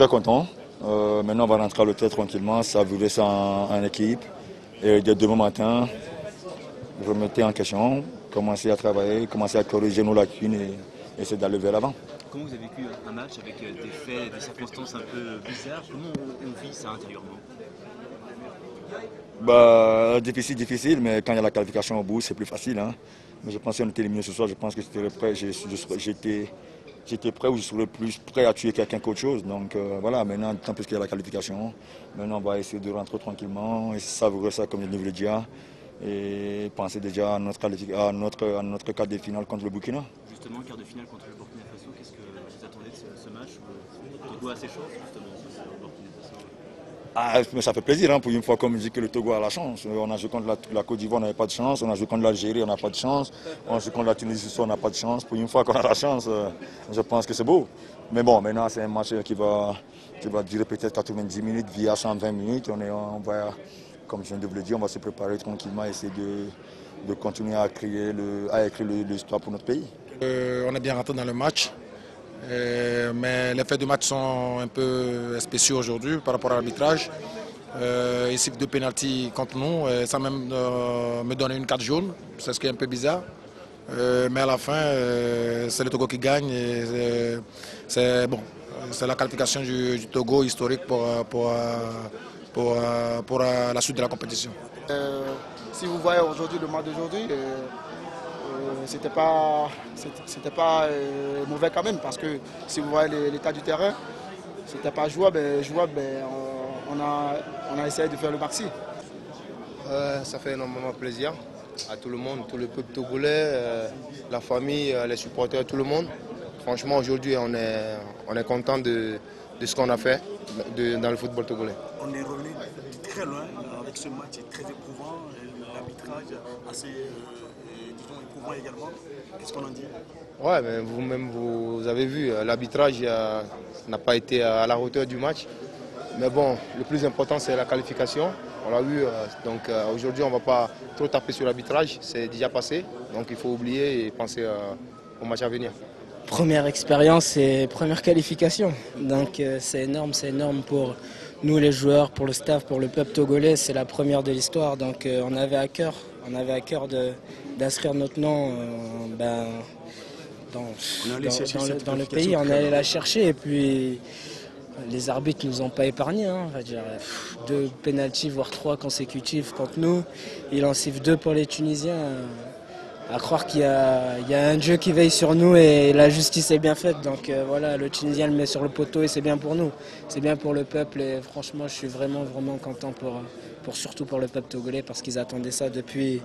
très content. Maintenant, on va rentrer à l'hôtel tranquillement, savourer ça en équipe. Et dès demain matin, remettre en question, commencer à travailler, commencer à corriger nos lacunes et essayer d'aller vers l'avant. Comment vous avez vécu un match avec des faits, des circonstances un peu bizarres? Comment on vit ça intérieurement? Difficile, mais quand il y a la qualification au bout, c'est plus facile. Hein. Mais je pense qu'on était éliminé ce soir, je pense que j'étais prêt, j'étais prêt ou je serais plus prêt à tuer quelqu'un qu'autre chose. Donc voilà, maintenant, tant plus qu'il y a la qualification, maintenant on va essayer de rentrer tranquillement et savourer ça comme je l'ai dit et penser déjà à notre quart de finale contre le Burkina. Justement, quart de finale contre le Burkina Faso, qu'est-ce que vous attendez de ce match? Le Togo a ses chances justement face au Burkina Faso? Mais ça fait plaisir, hein, pour une fois qu'on me dit que le Togo a la chance. On a joué contre la Côte d'Ivoire, on n'avait pas de chance. On a joué contre l'Algérie, on n'a pas de chance. On a joué contre la Tunisie, on n'a pas de chance. Pour une fois qu'on a la chance, je pense que c'est beau. Mais bon, maintenant c'est un match qui va durer peut-être 90 minutes via 120 minutes. On va, comme je viens de vous le dire, on va se préparer tranquillement, essayer de continuer à écrire l'histoire pour notre pays. On est bien rentré dans le match. Mais les faits du match sont un peu spéciaux aujourd'hui par rapport à l'arbitrage. Ici, 2 pénaltys contre nous, ça même me donne une carte jaune, c'est ce qui est un peu bizarre. Mais à la fin, c'est le Togo qui gagne. C'est bon, la qualification du Togo historique pour la suite de la compétition. Si vous voyez aujourd'hui le match d'aujourd'hui, c'était pas mauvais quand même, parce que si vous voyez l'état du terrain, c'était pas jouable, on a essayé de faire le maxi. Ça fait énormément plaisir à tout le monde, tout le peuple togolais, la famille, les supporters, tout le monde. Franchement, aujourd'hui, on est content de ce qu'on a fait dans le football togolais. On est revenu très loin avec ce match très éprouvant, l'arbitrage assez éprouvant également. Qu'est-ce qu'on en dit? Ouais, mais vous-même, vous avez vu, l'arbitrage n'a pas été à la hauteur du match. Mais bon, le plus important, c'est la qualification. On l'a vu, donc aujourd'hui, on ne va pas trop taper sur l'arbitrage. C'est déjà passé, donc il faut oublier et penser au match à venir. Première expérience et première qualification. Donc c'est énorme pour nous les joueurs, pour le staff, pour le peuple togolais. C'est la première de l'histoire. Donc on avait à cœur d'inscrire notre nom dans le pays. On allait la chercher et puis les arbitres ne nous ont pas épargnés. Hein, on va dire. 2 pénaltys, voire 3 consécutifs contre nous. Il en siffle 2 pour les Tunisiens. À croire qu'il y a un Dieu qui veille sur nous et la justice est bien faite. Donc voilà, le Tunisien le met sur le poteau et c'est bien pour nous. C'est bien pour le peuple et franchement, je suis vraiment content surtout pour le peuple togolais parce qu'ils attendaient ça depuis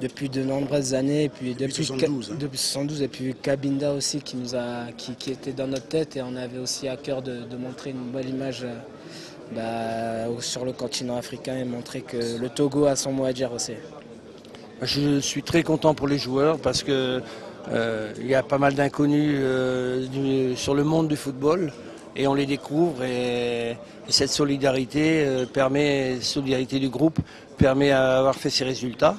de nombreuses années. Et puis depuis 72 et puis Kabinda aussi qui était dans notre tête et on avait aussi à cœur de montrer une bonne image sur le continent africain et montrer que le Togo a son mot à dire aussi. Je suis très content pour les joueurs parce que il y a pas mal d'inconnus sur le monde du football et on les découvre et cette solidarité solidarité du groupe permet d'avoir fait ces résultats.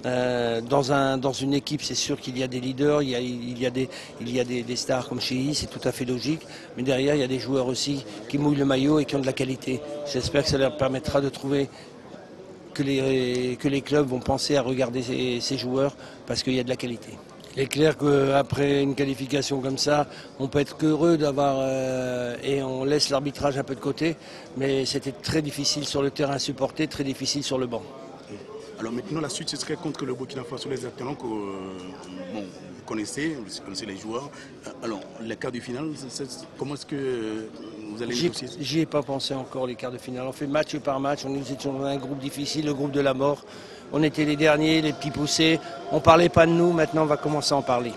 Dans une équipe, c'est sûr qu'il y a des leaders, il y a des stars comme Chéhi, c'est tout à fait logique. Mais derrière, il y a des joueurs aussi qui mouillent le maillot et qui ont de la qualité. J'espère que ça leur permettra de trouver que les clubs vont penser à regarder ces joueurs parce qu'il y a de la qualité. Il est clair qu'après une qualification comme ça, on peut être qu'heureux d'avoir et on laisse l'arbitrage un peu de côté, mais c'était très difficile sur le terrain à supporter, très difficile sur le banc. Alors maintenant la suite ce serait contre le Burkina Faso, les acteurs que vous connaissez les joueurs. Alors les quarts de finale, comment est-ce que vous allez négocier? J'y ai pas pensé encore les quarts de finale. On fait match par match, on étions dans un groupe difficile, le groupe de la mort. On était les derniers, les petits poussés. On parlait pas de nous, maintenant on va commencer à en parler.